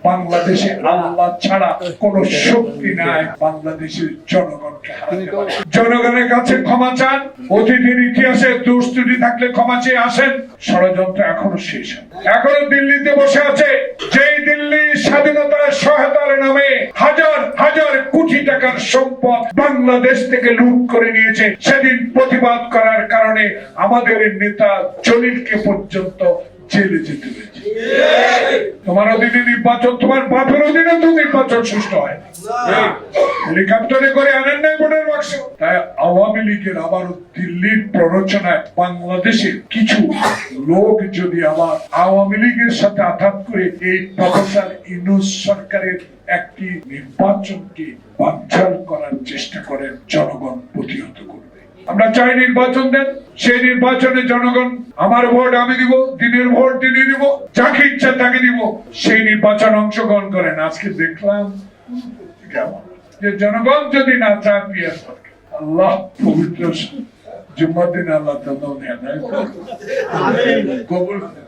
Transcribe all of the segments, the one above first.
বাংলাদেশে আল্লাহ ছাড়া কোন শক্তি নাই বাংলাদেশের জনগণকে হারাতে পারে। জনগণের কাছে ক্ষমা চান, অতীতের ইতিহাসে দুষ্ত্রুটি থাকলে ক্ষমা চেয়ে আসেন। ষড়যন্ত্র এখনো শেষ হয়, এখনো দিল্লিতে বসে আছে যেই দিল্লি স্বাধীনতার সহায়তার নামে হাজার হাজার কোটি টাকার সম্পদ বাংলাদেশ থেকে লুট করে নিয়েছে। সেদিন প্রতিবাদ করার কারণে আমাদের নেতা জলিলকে পর্যন্ত জেলে যেতে হয়েছে। তোমার অধীনে নির্বাচন, তোমার বাপের অধীনে তো নির্বাচন সুষ্ঠু হয়, হেলিকপ্টারে করে আনেন নাই ভোটের বাক্স। তাই আওয়ামী লীগের আবারও দিল্লির প্ররোচনায় বাংলাদেশের কিছু লোক যদি আবার আওয়ামী লীগের সাথে আঘাত করে এই প্রফেসর ইউনূস সরকারের একটি নির্বাচনকে বানচাল করার চেষ্টা করেন, জনগণ প্রতিহত করবে। আমরা চাই নির্বাচন দেন, সেই নির্বাচনে জনগণ আমার ভোট আমি দিব, দিনের ভোট দিনে দিব, যাকে ইচ্ছা তাকে দিব, সেই নির্বাচন অংশগ্রহণ করেন। আজকে দেখলাম যে জনগণ যদি না চান আল্লাহ পবিত্র জুম্মার দিন আল্লাহ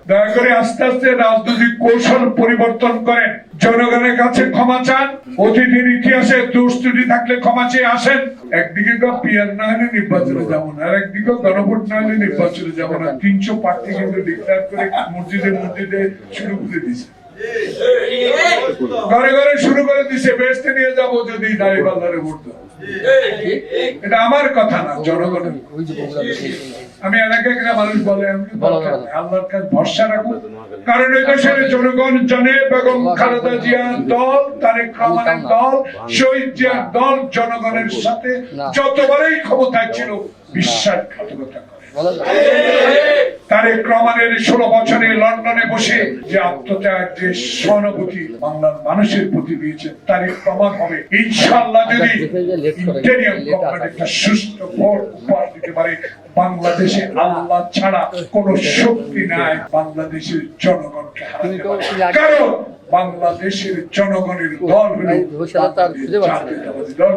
দয়া করে আস্তে আস্তে রাজনৈতিক কৌশল পরিবর্তন করেন, জনগণের কাছে ক্ষমা চান, অতীতের ইতিহাসে দুষ্ত্রুটি থাকলে ক্ষমা চেয়ে আসেন। একদিকে তো পিয়ার না হলে নির্বাচনে যাবো না, আর একদিকে গণভোট না হলে নির্বাচনে যাবো না। 300 প্রার্থী কিন্তু ডিক্লেয়ার করে মসজিদে মসজিদে শুরু করে দিছে, ঘরে ঘরে শুরু করে দিছে, বেহেশতে নিয়ে যাবো যদি দাঁড়িপাল্লারে ভোট দেবো। এটা আমার কথা না, জনগণের। আমি এলাকায় গেলে মানুষ বলে আল্লাহর কাছে ভরসা রাখুন, কারণ এই দেশের জনগণ জানে বেগম খালেদা জিয়ার দল, তারেক রহমানের দল, শহীদ জিয়ার দল জনগণের সাথে যতবারই ক্ষমতায় ছিল বিশ্বাসঘাতকতা করে। তারেক রহমানের 16 বছরে লন্ডনে বসে যে আত্মত্যাগ, যে সহানুভূতি বাংলার মানুষের প্রতি দিয়েছেন, তারই প্রমাণ হবে ইনশাআল্লাহ যদি ইন্টেরিয়াম গভর্নমেন্ট একটা সুষ্ঠু ভোট উপহার দিতে পারে। বাংলাদেশে আল্লাহ ছাড়া কোন শক্তি নাই বাংলাদেশের জনগণকে হারাতে পারে, কারণ বাংলাদেশের জনগণের দল হলো জাতীয়তাবাদী দল।